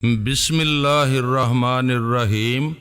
بسم اللہ الرحمن الرحیم۔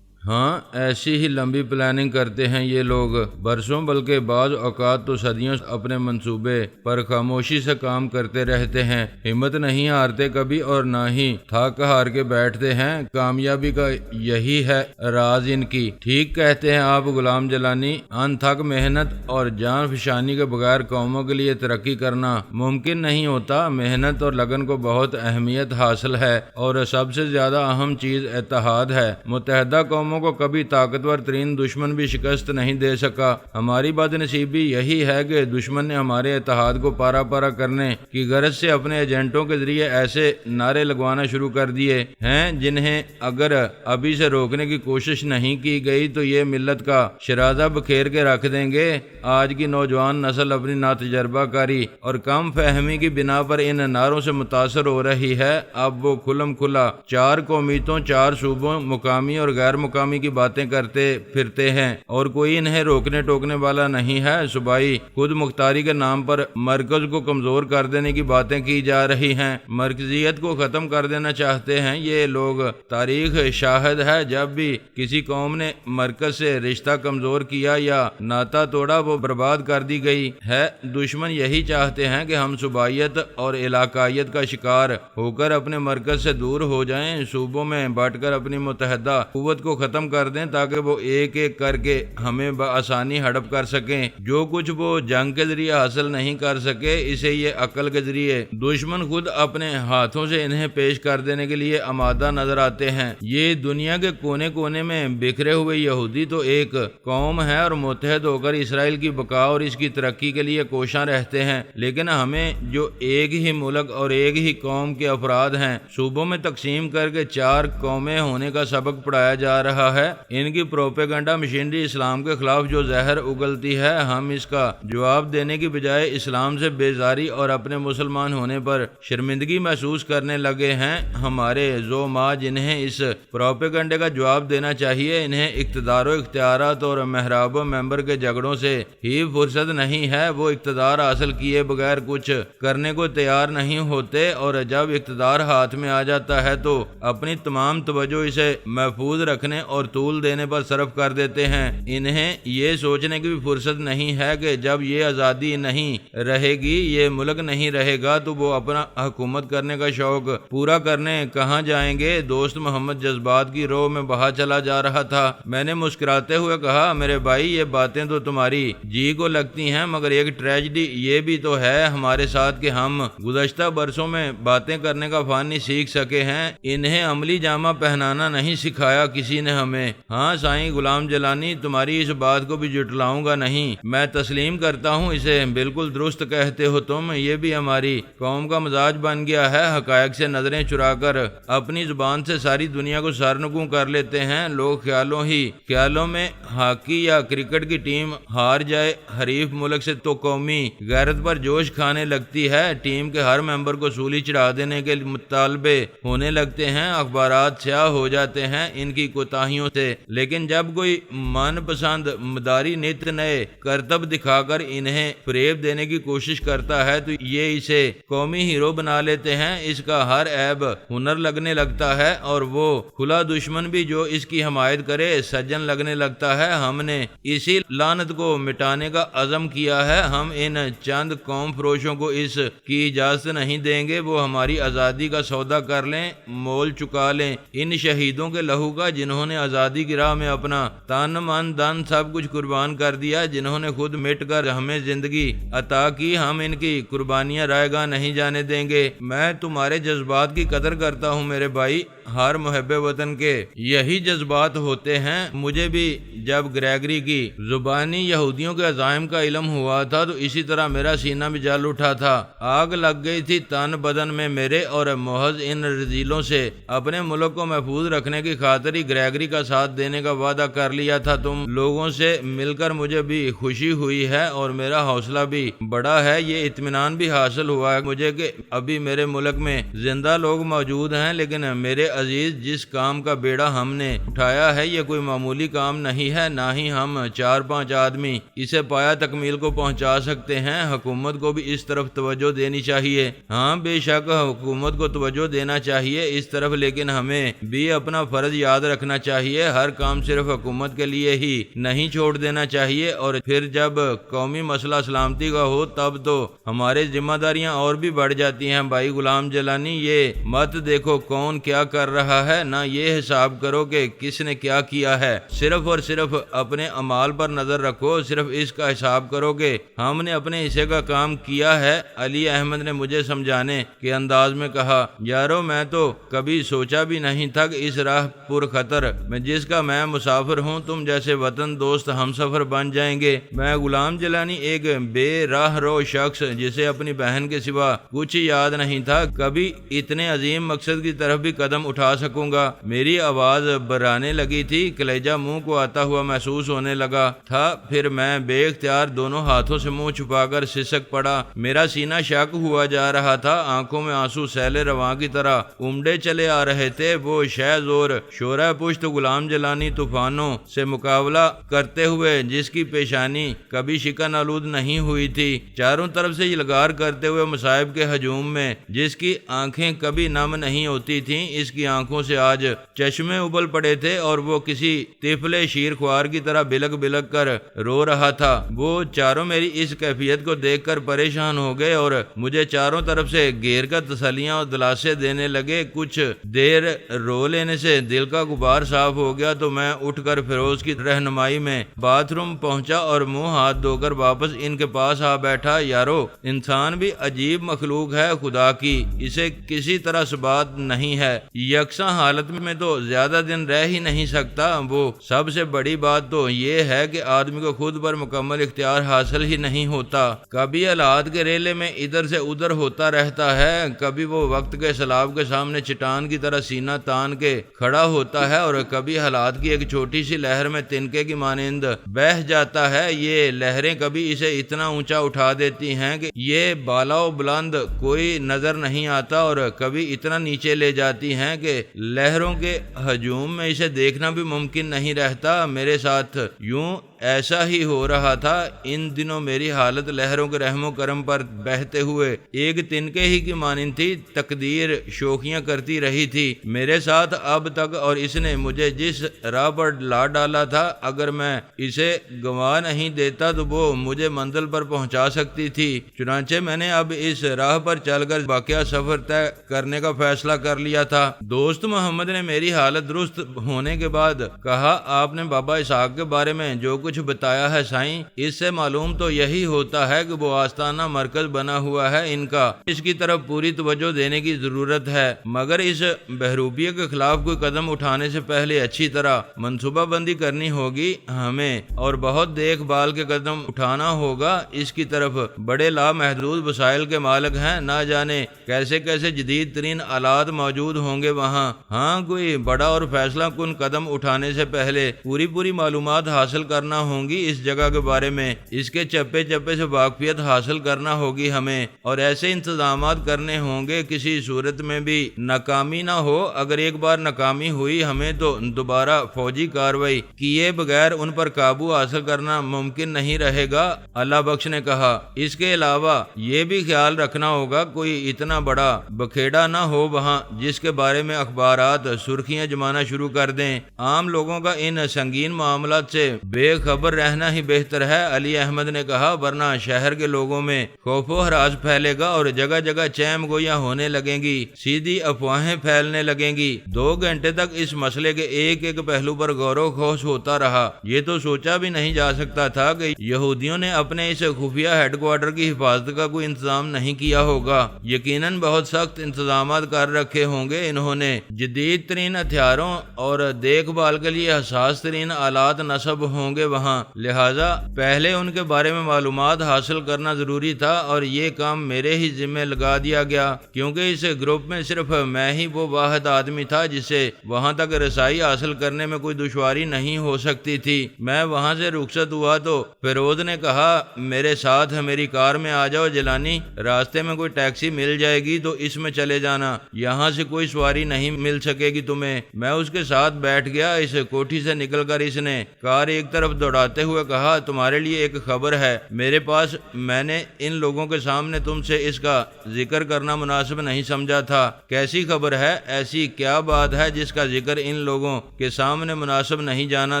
ہاں، ایسی ہی لمبی پلاننگ کرتے ہیں یہ لوگ، برسوں بلکہ بعض اوقات تو صدیوں اپنے منصوبے پر خاموشی سے کام کرتے رہتے ہیں، ہمت نہیں ہارتے کبھی اور نہ ہی تھک ہار کے بیٹھتے ہیں۔ کامیابی کا یہی ہے راز ان کی۔ ٹھیک کہتے ہیں آپ غلام جلانی، ان تھک محنت اور جان فشانی کے بغیر قوموں کے لیے ترقی کرنا ممکن نہیں ہوتا۔ محنت اور لگن کو بہت اہمیت حاصل ہے اور سب سے زیادہ اہم چیز اتحاد ہے۔ متحدہ قوموں کو کبھی طاقتور ترین دشمن بھی شکست نہیں دے سکا۔ ہماری بد نصیبی یہی ہے کہ دشمن نے ہمارے اتحاد کو پارا پارا کرنے کی غرض سے اپنے ایجنٹوں کے ذریعے ایسے نعرے لگوانا شروع کر دیے ہیں جنہیں اگر ابھی سے روکنے کی کوشش نہیں کی گئی تو یہ ملت کا شرازہ بکھیر کے رکھ دیں گے۔ آج کی نوجوان نسل اپنی ناتجربہ کاری اور کم فہمی کی بنا پر ان نعروں سے متاثر ہو رہی ہے۔ اب وہ کھلم کھلا چار قومیتوں، چار صوبوں، مقامی اور غیر مقامی کی باتیں کرتے پھرتے ہیں اور کوئی انہیں روکنے ٹوکنے والا نہیں ہے۔ صوبائی خود مختاری کے نام پر مرکز کو کمزور کر دینے کی باتیں کی جا رہی ہیں، مرکزیت کو ختم کر دینا چاہتے ہیں یہ لوگ۔ تاریخ شاہد ہے جب بھی کسی قوم نے مرکز سے رشتہ کمزور کیا یا ناتا توڑا وہ برباد کر دی گئی ہے۔ دشمن یہی چاہتے ہیں کہ ہم صوبائیت اور علاقائیت کا شکار ہو کر اپنے مرکز سے دور ہو جائیں، صوبوں میں بانٹ کر اپنی متحدہ قوت کو ختم کر دیں تاکہ وہ ایک ایک کر کے ہمیں بآسانی ہڑپ کر سکیں۔ جو کچھ وہ جنگ کے ذریعے حاصل نہیں کر سکے اسے یہ عقل کے ذریعے دشمن خود اپنے ہاتھوں سے انہیں پیش کر دینے کے لیے آمادہ نظر آتے ہیں۔ یہ دنیا کے کونے کونے میں بکھرے ہوئے یہودی تو ایک قوم ہے اور متحد ہو کر اسرائیل کی بقا اور اس کی ترقی کے لیے کوشاں رہتے ہیں، لیکن ہمیں جو ایک ہی ملک اور ایک ہی قوم کے افراد ہیں صوبوں میں تقسیم کر کے چار قومیں ہونے کا سبق پڑھایا جا رہا ہے۔ ان کی پروپیگنڈا مشینری اسلام کے خلاف جو زہر اگلتی ہے، ہم اس کا جواب دینے کی بجائے اسلام سے بیزاری اور اپنے مسلمان ہونے پر شرمندگی محسوس کرنے لگے ہیں۔ ہمارے ذو جنہیں اس پروپیگنڈے کا جواب دینا چاہیے، انہیں اقتدار و اختیارات اور محراب و ممبر کے جھگڑوں سے ہی فرصت نہیں ہے۔ وہ اقتدار حاصل کیے بغیر کچھ کرنے کو تیار نہیں ہوتے اور جب اقتدار ہاتھ میں آ جاتا ہے تو اپنی تمام توجہ اسے محفوظ رکھنے اور طول دینے پر صرف کر دیتے ہیں۔ انہیں یہ سوچنے کی بھی فرصت نہیں ہے کہ جب یہ آزادی نہیں رہے گی، یہ ملک نہیں رہے گا تو وہ اپنا حکومت کرنے کا شوق پورا کرنے کہاں جائیں گے۔ دوست محمد جذبات کی رو میں بہا چلا جا رہا تھا۔ میں نے مسکراتے ہوئے کہا، میرے بھائی یہ باتیں تو تمہاری جی کو لگتی ہیں، مگر ایک ٹریجڈی یہ بھی تو ہے ہمارے ساتھ کہ ہم گزشتہ برسوں میں باتیں کرنے کا فن نہیں سیکھ سکے ہیں، انہیں عملی جامہ پہنانا نہیں سکھایا کسی نے ہمیں۔ ہاں سائیں غلام جلانی، تمہاری اس بات کو بھی جھٹلاؤں گا نہیں، میں تسلیم کرتا ہوں، اسے بالکل درست کہتے ہو تم۔ یہ بھی ہماری قوم کا مزاج بن گیا ہے، حقائق سے نظریں چرا کر اپنی زبان سے ساری دنیا کو سرنگوں کر لیتے ہیں۔ لوگ خیالوں میں ہاکی یا کرکٹ کی ٹیم ہار جائے حریف ملک سے تو قومی غیرت پر جوش کھانے لگتی ہے، ٹیم کے ہر ممبر کو سولی چڑھا دینے کے مطالبے ہونے لگتے ہیں، اخبارات سیاہ ہو جاتے ہیں ان کی کوتاہیوں سے۔ لیکن جب کوئی من پسند مداری نت نئے کرتب دکھا کر انہیں فریب دینے کی کوشش کرتا ہے تو یہ اسے قومی ہیرو بنا لیتے ہیں، اس کا ہر عیب ہنر لگنے لگتا ہے اور وہ کھلا دشمن بھی جو اس کی حمایت کرے سجن لگنے لگتا ہے۔ ہم نے اسی لعنت کو مٹانے کا عزم کیا ہے۔ ہم ان چند قوم فروشوں کو اس کی اجازت نہیں دیں گے وہ ہماری آزادی کا سودا کر لیں، مول چکا لیں ان شہیدوں کے لہو کا جنہوں نے آزادی کی راہ میں اپنا تن من دن سب کچھ قربان کر دیا، جنہوں نے خود مٹ کر ہمیں زندگی عطا کی۔ ہم ان کی قربانیاں رائے گاہ نہیں جانے دیں گے۔ میں تمہارے جذبات کی قدر کرتا ہوں میرے بھائی، ہر محب وطن کے یہی جذبات ہوتے ہیں۔ مجھے بھی جب گریگری کی زبانی یہودیوں کے عزائم کا علم ہوا تھا تو اسی طرح میرا سینہ بھی جل اٹھا تھا، آگ لگ گئی تھی تن بدن میں میرے، اور محض ان رذیلوں سے اپنے ملک کو محفوظ رکھنے کی خاطر ہی گریگری کا ساتھ دینے کا وعدہ کر لیا تھا. تم لوگوں سے مل کر مجھے بھی خوشی ہوئی ہے اور میرا حوصلہ بھی بڑا ہے. یہ اطمینان بھی حاصل ہوا ہے مجھے کہ ابھی میرے ملک میں زندہ لوگ موجود ہیں، لیکن میرے عزیز جس کام کا بیڑا ہم نے اٹھایا ہے یہ کوئی معمولی کام نہیں ہے، نہ ہی ہم 4-5 آدمی اسے پایا تکمیل کو پہنچا سکتے ہیں. حکومت کو بھی اس طرف توجہ دینی چاہیے. ہاں بے شک حکومت کو توجہ دینا چاہیے اس طرف، لیکن ہمیں بھی اپنا فرض یاد رکھنا چاہیے. ہر کام صرف حکومت کے لیے ہی نہیں چھوڑ دینا چاہیے، اور پھر جب قومی مسئلہ سلامتی کا ہو تب تو ہمارے ذمہ داریاں اور بھی بڑھ جاتی ہیں. بھائی غلام جیلانی، یہ مت دیکھو کون کیا کر رہا ہے، نہ یہ حساب کرو کہ کس نے کیا کیا ہے. صرف اور صرف اپنے اعمال پر نظر رکھو. صرف اس کا حساب کرو کہ ہم نے اپنے حصے کا کام کیا ہے. علی احمد نے مجھے سمجھانے کے انداز میں کہا، یارو میں تو کبھی سوچا بھی نہیں تھا کہ اس راہ پر خطر میں جس کا میں مسافر ہوں تم جیسے وطن دوست ہم سفر بن جائیں گے. میں غلام جیلانی ایک بے راہ رو شخص جسے اپنی بہن کے سوا کچھ یاد نہیں تھا، کبھی اتنے عظیم مقصد کی طرف بھی قدم اٹھا سکوں گا. میری آواز برانے لگی تھی، کلیجہ منہ کو آتا ہوا محسوس ہونے لگا تھا. پھر میں بے اختیار دونوں ہاتھوں سے منہ چھپا کر سسک پڑا. میرا سینہ شک ہوا جا رہا تھا، آنکھوں میں آنسو سیل رواں کی طرح امڑے چلے آ رہے تھے. وہ شہز اور شورہ پشت غلام جیلانی طوفانوں سے مقابلہ کرتے ہوئے جس کی پیشانی کبھی شکن آلود نہیں ہوئی تھی، چاروں طرف سے یلغار کرتے ہوئے مصائب کے ہجوم میں جس کی آنکھیں کبھی نم نہیں ہوتی تھیں، اس کی آنکھوں سے آج چشمے ابل پڑے تھے اور وہ کسی طفل شیر خوار کی طرح بلک بلک کر رو رہا تھا. وہ چاروں میری اس کیفیت کو دیکھ کر پریشان ہو گئے اور مجھے چاروں طرف سے گھیر کر تسلیاں اور دلاسے دینے لگے. کچھ دیر رو لینے سے دل کا غبار صاف ہو گیا تو میں اٹھ کر فیروز کی رہنمائی میں باتھ روم پہنچا اور منہ ہاتھ دھو کر واپس ان کے پاس آ بیٹھا. یارو انسان بھی عجیب مخلوق ہے خدا کی، اسے کسی طرح ثبات نہیں ہے، یکساں حالت میں تو زیادہ دن رہ ہی نہیں سکتا. وہ سب سے بڑی بات تو یہ ہے کہ آدمی کو خود پر مکمل اختیار حاصل ہی نہیں ہوتا. کبھی حالات کے ریلے میں ادھر سے ادھر ہوتا رہتا ہے، کبھی وہ وقت کے سیلاب کے سامنے چٹان کی طرح سینہ تان کے کھڑا ہوتا ہے اور کبھی حالات کی ایک چھوٹی سی لہر میں تنکے کی مانند بہہ جاتا ہے. یہ لہریں کبھی اسے اتنا اونچا اٹھا دیتی ہیں کہ یہ بالا و بلند کوئی نظر نہیں آتا، اور کبھی اتنا نیچے لے جاتی ہیں کہ لہروں کے ہجوم میں اسے دیکھنا بھی ممکن نہیں رہتا. میرے ساتھ یوں ایسا ہی ہو رہا تھا. ان دنوں میری حالت لہروں کے رحم و کرم پر بہتے ہوئے ایک تنکے ہی کی مانند تھی. تقدیر شوخیاں کرتی رہی تھی میرے ساتھ اب تک، اور اس نے مجھے جس راہ پر لا ڈالا تھا اگر میں اسے گنوا نہیں دیتا تو وہ مجھے منزل پر پہنچا سکتی تھی. چنانچہ میں نے اب اس راہ پر چل کر باقیہ سفر طے کرنے کا فیصلہ کر لیا تھا. دوست محمد نے میری حالت درست ہونے کے بعد کہا، آپ نے بابا اسحاق کے بارے میں جو کچھ بتایا ہے سائیں، اس سے معلوم تو یہی ہوتا ہے کہ وہ آستانہ مرکز بنا ہوا ہے ان کا، اس کی طرف پوری توجہ دینے کی ضرورت ہے. مگر اس بہروپیے کے خلاف کوئی قدم اٹھانے سے پہلے اچھی طرح منصوبہ بندی کرنی ہوگی ہمیں، اور بہت دیکھ بھال کے قدم اٹھانا ہوگا. اس کی طرف بڑے لامحدود وسائل کے مالک ہیں، نہ جانے کیسے کیسے جدید ترین آلات موجود ہوں گے وہاں. ہاں کوئی بڑا اور فیصلہ کن قدم اٹھانے سے پہلے پوری معلومات حاصل کرنا ہوں گی اس جگہ کے بارے میں، اس کے چپے چپے سے واقفیت حاصل کرنا ہوگی ہمیں، اور ایسے انتظامات کرنے ہوں گے کسی صورت میں بھی ناکامی نہ ہو. اگر ایک بار ناکامی ہوئی ہمیں تو دوبارہ فوجی کارروائی کیے بغیر ان پر قابو حاصل کرنا ممکن نہیں رہے گا. اللہ بخش نے کہا، اس کے علاوہ یہ بھی خیال رکھنا ہوگا کوئی اتنا بڑا بکھیڑا نہ ہو وہاں جس کے بارے میں اخبارات سرخیاں جمانا شروع کر دیں. عام لوگوں کا ان سنگین معاملات سے بے خبر رہنا ہی بہتر ہے. علی احمد نے کہا، ورنہ شہر کے لوگوں میں خوف و ہراس پھیلے گا اور جگہ جگہ چیم گویاں ہونے لگیں گی، سیدھی افواہیں پھیلنے لگیں گی. 2 گھنٹے تک اس مسئلے کے ایک ایک پہلو پر غور و خوض ہوتا رہا. یہ تو سوچا بھی نہیں جا سکتا تھا کہ یہودیوں نے اپنے اس خفیہ ہیڈ کوارٹر کی حفاظت کا کوئی انتظام نہیں کیا ہوگا. یقیناً بہت سخت انتظامات کر رکھے ہوں گے انہوں نے. جدید ترین ہتھیاروں اور دیکھ بھال کے لیے حساس ترین آلات نصب ہوں گے وہاں. وہاں، لہٰذا پہلے ان کے بارے میں معلومات حاصل کرنا ضروری تھا اور یہ کام میرے ہی ذمہ لگا دیا گیا، کیونکہ اس گروپ میں صرف میں ہی وہ واحد آدمی تھا جسے وہاں تک رسائی حاصل کرنے میں کوئی دشواری نہیں ہو سکتی تھی۔ میں وہاں سے رخصت ہوا تو فیروز نے کہا، میرے ساتھ میری کار میں آ جاؤ جیلانی، راستے میں کوئی ٹیکسی مل جائے گی تو اس میں چلے جانا، یہاں سے کوئی سواری نہیں مل سکے گی تمہیں۔ میں اس کے ساتھ بیٹھ گیا۔ اس کوٹھی سے نکل کر اس نے کار ایک طرف دوڑاتے ہوئے کہا، تمہارے لیے ایک خبر ہے میرے پاس، میں نے ان لوگوں کے سامنے تم سے اس کا ذکر کرنا مناسب نہیں سمجھا تھا۔ کیسی خبر ہے؟ ایسی کیا بات ہے جس کا ذکر ان لوگوں کے سامنے مناسب نہیں جانا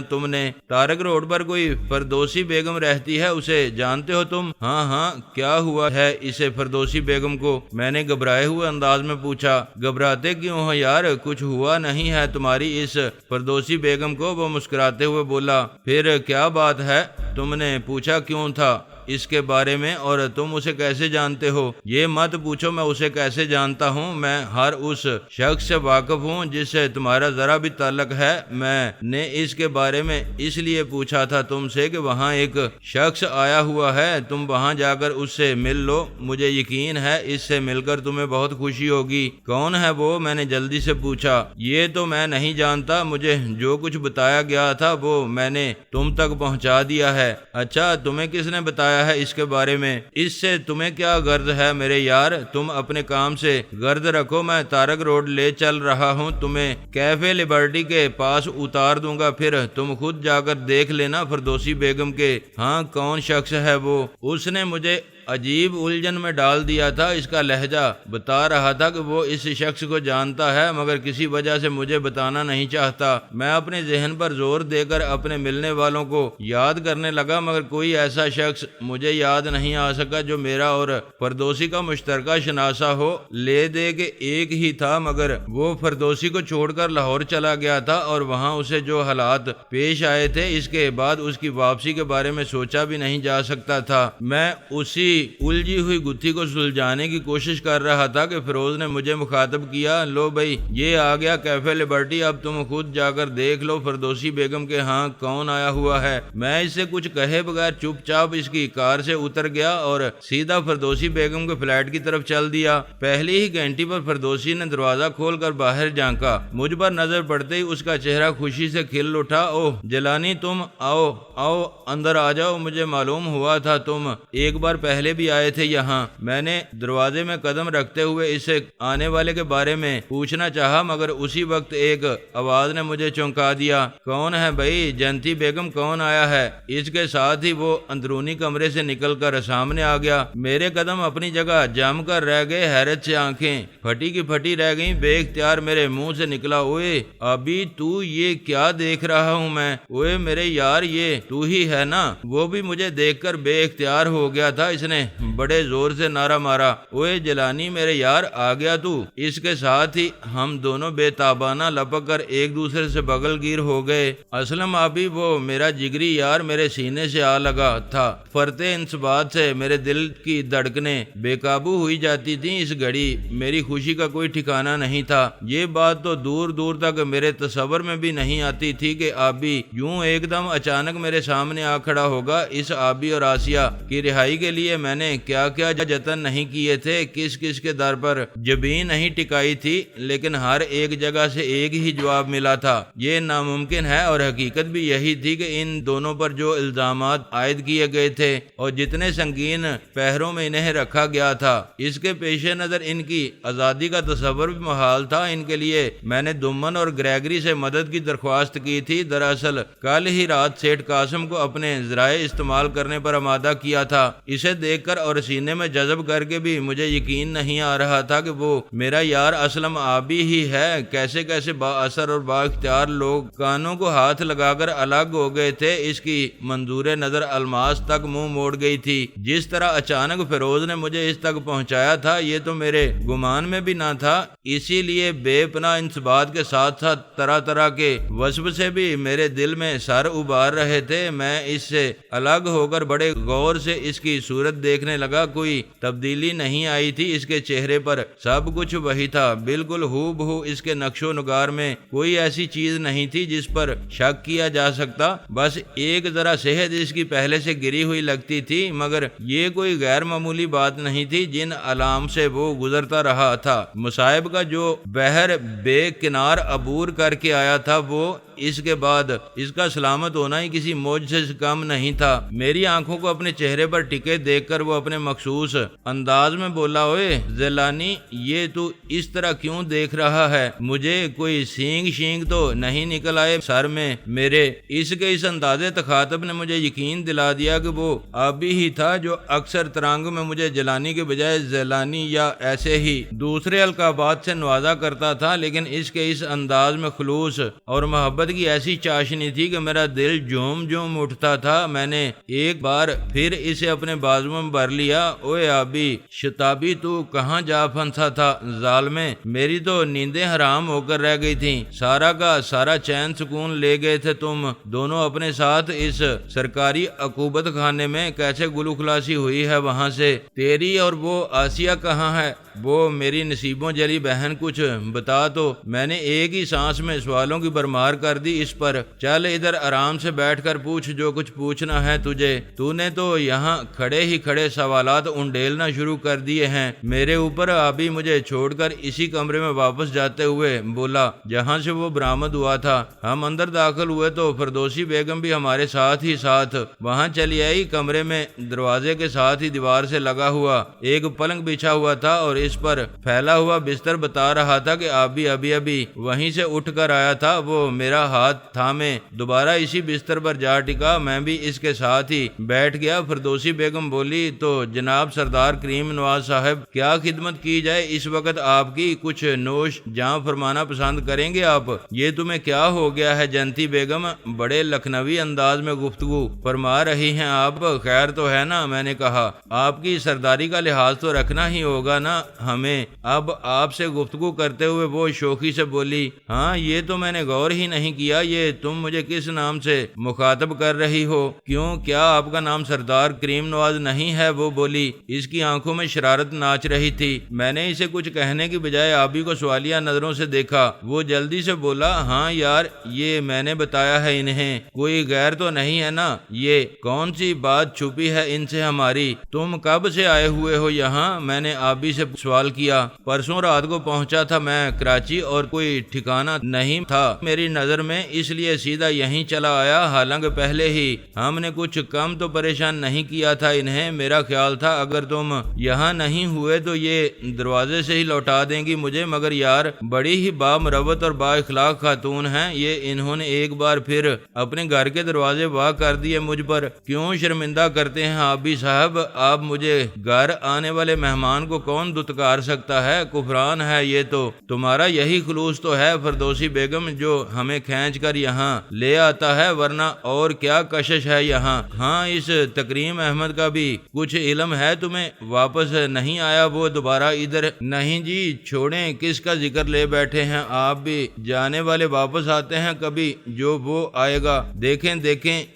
تم نے؟ تارک روڈ پر کوئی فردوسی بیگم رہتی ہے، اسے جانتے ہو تم؟ ہاں ہاں، کیا ہوا ہے اسے فردوسی بیگم کو؟ میں نے گھبرائے ہوئے انداز میں پوچھا۔ گھبراتے کیوں ہو یار، کچھ ہوا نہیں ہے تمہاری اس فردوسی بیگم کو؟ وہ مسکراتے ہوئے بولا۔ پھر کیا بات ہے؟ تم نے پوچھا کیوں تھا اس کے بارے میں، اور تم اسے کیسے جانتے ہو؟ یہ مت پوچھو میں اسے کیسے جانتا ہوں، میں ہر اس شخص سے واقف ہوں جس سے تمہارا ذرا بھی تعلق ہے۔ میں نے اس کے بارے میں اس لیے پوچھا تھا تم سے کہ وہاں ایک شخص آیا ہوا ہے، تم وہاں جا کر اس سے مل لو، مجھے یقین ہے اس سے مل کر تمہیں بہت خوشی ہوگی۔ کون ہے وہ؟ میں نے جلدی سے پوچھا۔ یہ تو میں نہیں جانتا، مجھے جو کچھ بتایا گیا تھا وہ میں نے تم تک پہنچا دیا ہے۔ اچھا، تمہیں کس نے بتایا ہے اس کے بارے میں؟ اس سے تمہیں کیا غرض ہے میرے یار؟ تم اپنے کام سے غرض رکھو، میں تارک روڈ لے چل رہا ہوں، تمہیں کیفے لبرٹی کے پاس اتار دوں گا، پھر تم خود جا کر دیکھ لینا فردوسی بیگم کے ہاں کون شخص ہے وہ۔ اس نے مجھے عجیب الجھن میں ڈال دیا تھا۔ اس کا لہجہ بتا رہا تھا کہ وہ اس شخص کو جانتا ہے مگر کسی وجہ سے مجھے بتانا نہیں چاہتا۔ میں اپنے ذہن پر زور دے کر اپنے ملنے والوں کو یاد کرنے لگا مگر کوئی ایسا شخص مجھے یاد نہیں آ سکا جو میرا اور فردوسی کا مشترکہ شناسہ ہو۔ لے دے کے ایک ہی تھا مگر وہ فردوسی کو چھوڑ کر لاہور چلا گیا تھا اور وہاں اسے جو حالات پیش آئے تھے اس کے بعد اس کی واپسی کے بارے میں سوچا بھی نہیں جا سکتا تھا۔ میں اسی الجھی ہوئی گتھی کو سلجھانے کی کوشش کر رہا تھا کہ فیروز نے مجھے مخاطب کیا، لو بھائی یہ آ گیا کیفے لبرٹی، اب تم خود جا کر دیکھ لو فردوسی بیگم کے ہاں کون آیا ہوا ہے۔ میں اس سے کچھ کہے بغیر چپ چاپ اس کی کار سے اتر گیا اور سیدھا فردوسی بیگم کے فلیٹ کی طرف چل دیا۔ پہلی ہی گھنٹی پر فردوسی نے دروازہ کھول کر باہر جھانکا۔ مجھ پر نظر پڑتے ہی اس کا چہرہ خوشی سے کھل اٹھا۔ اوہ جیلانی، تم آؤ آؤ اندر آ جاؤ، مجھے معلوم ہوا تھا تم ایک بار پہلے بھی آئے تھے یہاں۔ میں نے دروازے میں قدم رکھتے ہوئے اس سے آنے والے کے بارے میں پوچھنا چاہا مگر اسی وقت ایک آواز نے مجھے چونکا دیا۔ کون ہے بھائی؟ جنتی بیگم کون آیا ہے؟ اس کے ساتھ ہی وہ اندرونی کمرے سے نکل کر سامنے آ گیا۔ میرے قدم اپنی جگہ جم کر رہ گئے، حیرت سے آنکھیں پھٹی کی پھٹی رہ گئیں۔ بے اختیار میرے منہ سے نکلا، اوئے ابھی تو یہ کیا دیکھ رہا ہوں میں؟ اوئے میرے یار یہ تو ہی ہے نا؟ وہ بھی مجھے دیکھ کر بے اختیار ہو گیا تھا۔ اس نے بڑے زور سے نعرہ مارا، اوئے جیلانی میرے یار آ گیا تو؟ اس کے ساتھ ہی ہم دونوں بے تابانہ لپک کر ایک دوسرے سے بغل گیر ہو گئے۔ اسلم ابھی وہ میرا جگری یار میرے سینے سے آ لگا تھا۔ فرتے انصبات سے میرے دل کی دھڑکنیں بے قابو ہوئی جاتی تھیں۔ اس گھڑی میری خوشی کا کوئی ٹھکانہ نہیں تھا۔ یہ بات تو دور دور تک میرے تصور میں بھی نہیں آتی تھی کہ آبی یوں ایک دم اچانک میرے سامنے آ کھڑا ہوگا۔ اس آبی اور آسیہ کی رہائی کے لیے میں نے کیا کیا جتن نہیں کیے تھے، کس کس کے در پر جبین نہیں ٹکائی تھی، لیکن ہر ایک جگہ سے ایک ہی جواب ملا تھا، یہ ناممکن ہے۔ اور حقیقت بھی یہی تھی کہ ان دونوں پر جو الزامات عائد کیے گئے تھے اور جتنے سنگین پہروں میں انہیں رکھا گیا تھا، اس کے پیش نظر ان کی آزادی کا تصور بھی محال تھا۔ ان کے لیے میں نے دمن اور گریگری سے مدد کی درخواست کی تھی۔ دراصل کل ہی رات سیٹھ قاسم کو اپنے ذرائع استعمال کرنے پر آمادہ کیا تھا۔ اسے دیکھ کر اور سینے میں جذب کر کے بھی مجھے یقین نہیں آ رہا تھا کہ وہ میرا یار اسلم آبی ہی ہے۔ کیسے کیسے با اثر اور با اختیار لوگ کانوں کو ہاتھ لگا کر الگ ہو گئے تھے۔ اس کی منظور نظر الماس تک منہ موڑ گئی تھی۔ جس طرح اچانک فیروز نے مجھے اس تک پہنچایا تھا یہ تو میرے گمان میں بھی نہ تھا، اسی لیے بے پناہ انصبات کے ساتھ ساتھ طرح طرح کے وسوسے بھی میرے دل میں سر ابار رہے تھے۔ میں اس سے الگ ہو کر بڑے غور سے اس کی صورت جب دیکھنے لگا کوئی تبدیلی نہیں آئی تھی اس کے چہرے پر، سب کچھ وہی تھا، بالکل ہو بہو اس کے نقش و نگار میں کوئی ایسی چیز نہیں تھی جس پر شک کیا جا سکتا، بس ایک ذرا صحت اس کی پہلے سے گری ہوئی لگتی تھی، مگر یہ کوئی غیر معمولی بات نہیں تھی جن علام سے وہ گزرتا رہا تھا۔ مصائب کا جو بحر بے کنار عبور کر کے آیا تھا وہ اس کے بعد اس کا سلامت ہونا ہی کسی معجزے سے کم نہیں تھا۔ میری آنکھوں کو اپنے چہرے پر ٹکے دیکھ کر وہ اپنے مخصوص انداز میں بولا، اوئے زیلانی، یہ تو اس طرح کیوں دیکھ رہا ہے؟ مجھے کوئی سینگ شینگ تو نہیں نکل آئے سر میں میرے؟ اس کے اس انداز تخاطب نے مجھے یقین دلا دیا کہ وہ آبی ہی تھا جو اکثر ترنگ میں مجھے جیلانی کے بجائے زیلانی یا ایسے ہی دوسرے القابات سے نوازا کرتا تھا، لیکن اس کے اس انداز میں خلوص اور محبت کی ایسی چاشنی تھی کہ میرا دل جھوم جھوم اٹھتا تھا۔ میں نے ایک بار پھر اسے اپنے بازو میں بھر لیا، اوے آبی شتابی، تو کہاں جا پھنسا تھا ظالمے؟ میری تو نیندیں حرام ہو کر رہ گئی تھیں، سارا کا سارا چین سکون لے گئے تھے تم دونوں اپنے ساتھ۔ اس سرکاری عقوبت خانے میں کیسے گلو خلاصی ہوئی ہے وہاں سے؟ تیری اور وہ آسیہ کہاں ہے؟ وہ میری نصیبوں جلی بہن، کچھ بتا تو۔ میں نے ایک ہی سانس میں سوالوں کی برمار کر دی اس پر۔ چل ادھر آرام سے بیٹھ کر پوچھ جو کچھ پوچھنا ہے تجھے۔ تو نے تو یہاں کھڑے ہی کھڑے سوالات انڈیلنا شروع کر دیے ہیں میرے اوپر۔ ابھی مجھے چھوڑ کر اسی کمرے میں واپس جاتے ہوئے بولا جہاں سے وہ برآمد ہوا تھا۔ ہم اندر داخل ہوئے تو فردوسی بیگم بھی ہمارے ساتھ ہی ساتھ وہاں چلی آئی۔ کمرے میں دروازے کے ساتھ ہی دیوار سے لگا ہوا ایک پلنگ بچھا ہوا تھا اور اس پر پھیلا ہوا بستر بتا رہا تھا کہ ابھی وہیں سے اٹھ کر آیا تھا۔ وہ میرا ہاتھ تھامے دوبارہ اسی بستر پر جا ٹکا، میں بھی اس کے ساتھ ہی بیٹھ گیا۔ فردوسی بیگم بولی، تو جناب سردار کریم نواز صاحب، کیا خدمت کی جائے اس وقت آپ کی؟ کچھ نوش جہاں فرمانا پسند کریں گے آپ؟ یہ تمہیں کیا ہو گیا ہے جنتی بیگم؟ بڑے لکھنوی انداز میں گفتگو فرما رہی ہیں آپ، خیر تو ہے نا؟ میں نے کہا، آپ کی سرداری کا لحاظ تو رکھنا ہی ہوگا نا ہمیں۔ اب آپ سے گفتگو کرتے ہوئے وہ شوخی سے بولی، ہاں یہ تو میں نے غور ہی نہیں کیا، یہ تم مجھے کس نام سے مخاطب کر رہی ہو؟ کیوں، کیا آپ کا نام سردار کریم نواز نہیں ہے؟ وہ بولی۔ اس کی آنکھوں میں شرارت ناچ رہی تھی۔ میں نے اسے کچھ کہنے کی بجائے آبی کو سوالیہ نظروں سے دیکھا۔ وہ جلدی سے بولا، ہاں یار، یہ میں نے بتایا ہے انہیں، کوئی غیر تو نہیں ہے نا؟ یہ کون سی بات چھپی ہے ان سے ہماری؟ تم کب سے آئے ہوئے ہو یہاں؟ میں نے آبی سے سوال کیا۔ پرسوں رات کو پہنچا تھا میں کراچی اور کوئی ٹھکانہ نہیں تھا میری نظر میں، اس لیے سیدھا یہیں چلا آیا، حالانکہ پہلے ہی ہم نے کچھ کم تو پریشان نہیں کیا تھا انہیں۔ میرا خیال تھا اگر تم یہاں نہیں ہوئے تو یہ دروازے سے ہی لوٹا دیں گی مجھے، مگر یار بڑی ہی بامروت اور با اخلاق خاتون ہیں یہ، انہوں نے ایک بار پھر اپنے گھر کے دروازے وا کر دیے مجھ پر۔ کیوں شرمندہ کرتے ہیں آبی صاحب آپ مجھے؟ گھر آنے والے مہمان کو کون دتکار سکتا ہے؟ کفران ہے یہ تو۔ تمہارا یہی خلوص تو ہے فردوسی بیگم جو ہمیں کھینچ کر یہاں لے آتا ہے، ورنہ اور کیا کشش ہے یہاں؟ ہاں، اس تکریم احمد کا بھی کچھ علم ہے تمہیں؟ واپس نہیں آیا وہ دوبارہ ادھر؟ نہیں جی، چھوڑیں، کس کا ذکر لے بیٹھے ہیں آپ بھی؟ جانے والے واپس آتے ہیں کبھی، جو وہ آئے گا۔ دیکھیں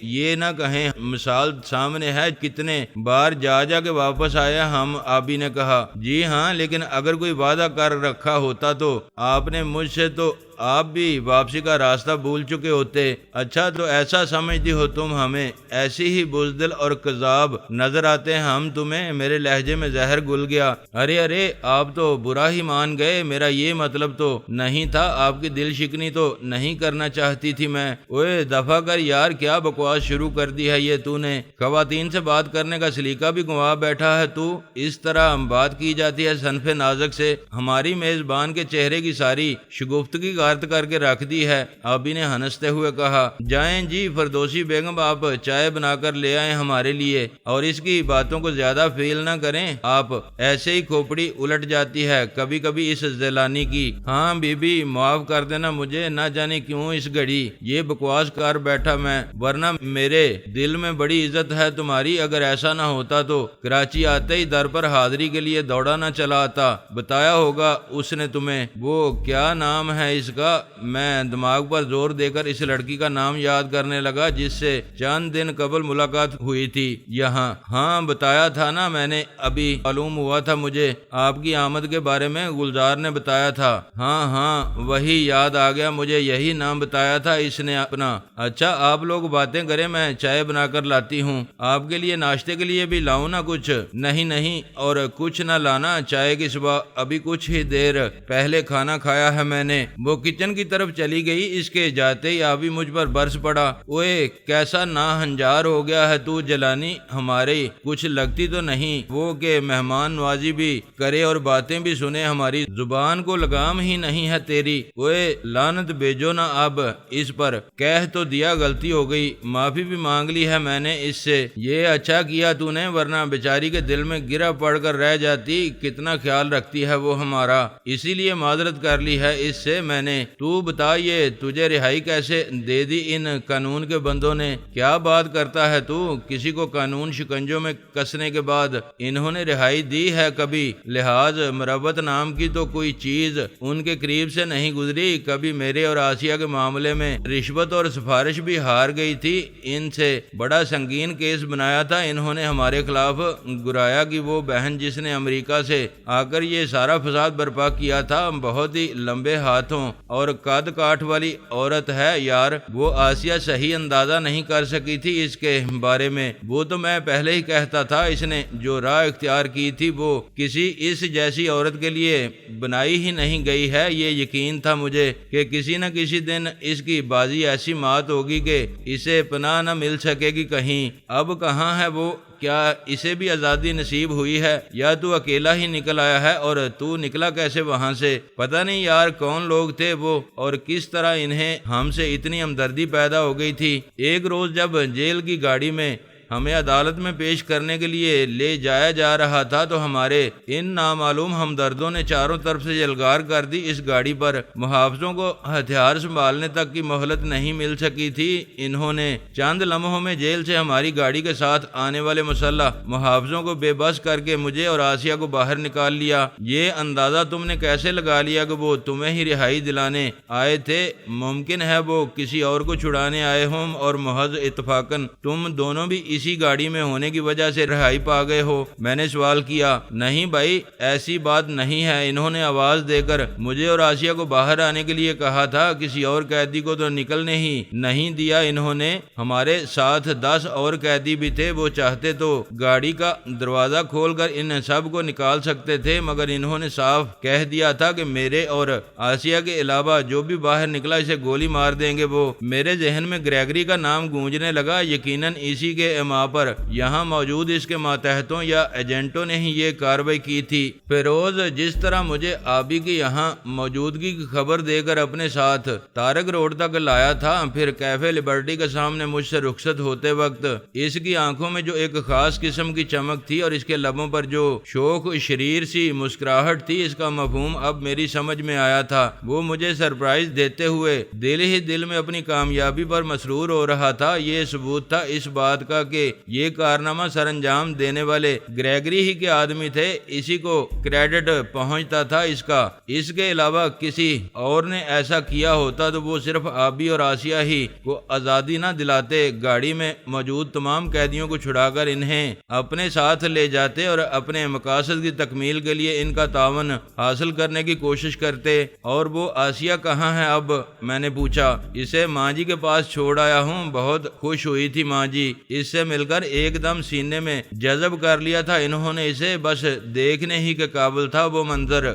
یہ نہ کہیں مثال سامنے ہے، کتنے بار جا کے واپس آیا ہم۔ آبی نے کہا، جی ہاں، لیکن اگر کوئی وعدہ کر رکھا ہوتا تو آپ نے مجھ سے، تو آپ بھی واپسی کا راستہ بھول چکے ہوتے۔ اچھا، تو ایسا سمجھتی ہو تم ہمیں؟ ایسی ہی بزدل اور کذاب نظر آتے ہیں ہم تمہیں؟ میرے لہجے میں زہر گل گیا۔ ارے آپ تو برا ہی مان گئے، میرا یہ مطلب تو نہیں تھا، آپ کی دل شکنی تو نہیں کرنا چاہتی تھی میں۔ اوئے دفع کر یار، کیا بکواس شروع کر دی ہے یہ تو نے؟ خواتین سے بات کرنے کا سلیقہ بھی گنوا بیٹھا ہے تو؟ اس طرح بات کی جاتی ہے صنف نازک سے؟ ہماری میزبان کے چہرے کی ساری شگفتگی کر کے رکھ دی ہے۔ آبی نے ہنستے ہوئے کہا، جائیں جی فردوسی بیگم، آپ چائے بنا کر لے آئیں ہمارے لیے، اور اس کی باتوں کو زیادہ فیل نہ کریں آپ، ایسے ہی کھوپڑی الٹ جاتی ہے کبھی کبھی اس زیلانی کی۔ ہاں بی بی، معاف کر دینا مجھے، نہ جانے کیوں اس گھڑی یہ بکواس کر بیٹھا میں، ورنہ میرے دل میں بڑی عزت ہے تمہاری۔ اگر ایسا نہ ہوتا تو کراچی آتے ہی در پر حاضری کے لیے دوڑا نہ چلا آتا، بتایا ہوگا اس نے تمہیں۔ وہ کیا نام ہے اس کا؟ میں دماغ پر زور دے کر اس لڑکی کا نام یاد کرنے لگا جس سے چند دن قبل ملاقات ہوئی تھی یہاں۔ ہاں بتایا تھا نا میں نے، ابھی معلوم ہوا تھا مجھے آپ کی آمد کے بارے میں، گلزار نے بتایا تھا۔ ہاں وہی یاد آ گیا مجھے، یہی نام بتایا تھا اس نے اپنا۔ اچھا آپ لوگ باتیں کریں، میں چائے بنا کر لاتی ہوں۔ آپ کے لیے ناشتے کے لیے بھی لاؤں نا کچھ؟ نہیں اور کچھ نہ لانا، چائے کی صبح ابھی کچھ ہی دیر پہلے کھانا کھایا ہے میں نے۔ وہ کچن کی طرف چلی گئی، اس کے جاتے ہی ابھی مجھ پر برس پڑا۔ اوئے کیسا ناہنجار ہو گیا ہے تو جلانی، ہماری کچھ لگتی تو نہیں وہ کہ مہمان نوازی بھی کرے اور باتیں بھی سنے، ہماری زبان کو لگام ہی نہیں ہے تیری۔ اوئے لعنت بھیجو نا اب اس پر، کہہ تو دیا غلطی ہو گئی، معافی بھی مانگ لی ہے میں نے اس سے۔ یہ اچھا کیا تو نے، ورنہ بیچاری کے دل میں گرا پڑ کر رہ جاتی، کتنا خیال رکھتی ہے وہ ہمارا، اسی لیے معذرت کر لی ہے اس سے میں نے۔ تو بتا یہ تجھے رہائی کیسے دے دی ان قانون کے بندوں نے؟ کیا بات کرتا ہے تو؟ کسی کو قانون شکنجوں میں کسنے کے بعد انہوں نے رہائی دی ہے کبھی؟ لحاظ مربت نام کی تو کوئی چیز ان کے قریب سے نہیں گزری کبھی۔ میرے اور آسیہ کے معاملے میں رشوت اور سفارش بھی ہار گئی تھی، ان سے بڑا سنگین کیس بنایا تھا انہوں نے ہمارے خلاف۔ گرایا کی وہ بہن جس نے امریکہ سے آ کر یہ سارا فساد برپا کیا تھا، بہت ہی لمبے ہاتھوں اور قد کاٹھ والی عورت ہے یار۔ وہ آسیہ صحیح اندازہ نہیں کر سکی تھی اس کے بارے میں، وہ تو میں پہلے ہی کہتا تھا اس نے جو راہ اختیار کی تھی وہ کسی اس جیسی عورت کے لیے بنائی ہی نہیں گئی ہے۔ یہ یقین تھا مجھے کہ کسی نہ کسی دن اس کی بازی ایسی مات ہوگی کہ اسے پناہ نہ مل سکے گی کہیں۔ اب کہاں ہے وہ؟ کیا اسے بھی آزادی نصیب ہوئی ہے یا تو اکیلا ہی نکل آیا ہے؟ اور تو نکلا کیسے وہاں سے؟ پتہ نہیں یار کون لوگ تھے وہ اور کس طرح انہیں ہم سے اتنی ہمدردی پیدا ہو گئی تھی۔ ایک روز جب جیل کی گاڑی میں ہمیں عدالت میں پیش کرنے کے لیے لے جایا جا رہا تھا تو ہمارے ان نامعلوم ہمدردوں نے چاروں طرف سے جلگار کر دی اس گاڑی پر۔ محافظوں کو ہتھیار سنبھالنے تک کی مہلت نہیں مل سکی تھی، انہوں نے چند لمحوں میں جیل سے ہماری گاڑی کے ساتھ آنے والے مسلح محافظوں کو بے بس کر کے مجھے اور آسیہ کو باہر نکال لیا۔ یہ اندازہ تم نے کیسے لگا لیا کہ وہ تمہیں ہی رہائی دلانے آئے تھے؟ ممکن ہے وہ کسی اور کو چھڑانے آئے ہوں اور محض اتفاقاً تم دونوں بھی اسی گاڑی میں ہونے کی وجہ سے رہائی پا گئے ہو۔ میں نے سوال کیا۔ نہیں بھائی ایسی بات نہیں ہے، انہوں نے آواز دے کر مجھے اور آسیہ کو باہر آنے کے لیے کہا تھا، کسی اور قیدی کو تو نکلنے ہی نہیں دیا انہوں نے۔ ہمارے ساتھ 10 اور قیدی بھی تھے، وہ چاہتے تو گاڑی کا دروازہ کھول کر ان سب کو نکال سکتے تھے، مگر انہوں نے صاف کہہ دیا تھا کہ میرے اور آسیہ کے علاوہ جو بھی باہر نکلا اسے گولی مار دیں گے وہ۔ میرے ذہن میں گریگری کا نام گونجنے لگا، یقیناً اسی کے پر یہاں موجود اس کے ماتحتوں یا ایجنٹوں نے ہی یہ کارروائی کی تھی۔ فیروز جس طرح مجھے آبی کی یہاں موجودگی کی خبر دے کر اپنے ساتھ تارک روڈ تک لایا تھا، پھر کیفے لبرٹی کے سامنے مجھ سے رخصت ہوتے وقت اس کی آنکھوں میں جو ایک خاص قسم کی چمک تھی اور اس کے لبوں پر جو شوخ شریر سی مسکراہٹ تھی، اس کا مفہوم اب میری سمجھ میں آیا تھا۔ وہ مجھے سرپرائز دیتے ہوئے دل ہی دل میں اپنی کامیابی پر مسرور ہو رہا تھا۔ یہ ثبوت تھا اس بات کا کہ یہ کارنامہ سر انجام دینے والے گریگری ہی کے آدمی تھے، اسی کو کریڈٹ پہنچتا تھا اس کا۔ اس کے علاوہ کسی اور نے ایسا کیا ہوتا تو وہ صرف آبی اور آسیہ ہی کو آزادی نہ دلاتے، گاڑی میں موجود تمام قیدیوں کو چھڑا کر انہیں اپنے ساتھ لے جاتے اور اپنے مقاصد کی تکمیل کے لیے ان کا تعاون حاصل کرنے کی کوشش کرتے۔ اور وہ آسیہ کہاں ہے اب؟ میں نے پوچھا۔ اسے ماں جی کے پاس چھوڑ آیا ہوں، بہت خوش ہوئی تھی ماں جی، اس سے مل کر ایک دم سینے میں جذب کر لیا تھا انہوں نے اسے، بس دیکھنے ہی کے قابل تھا وہ منظر۔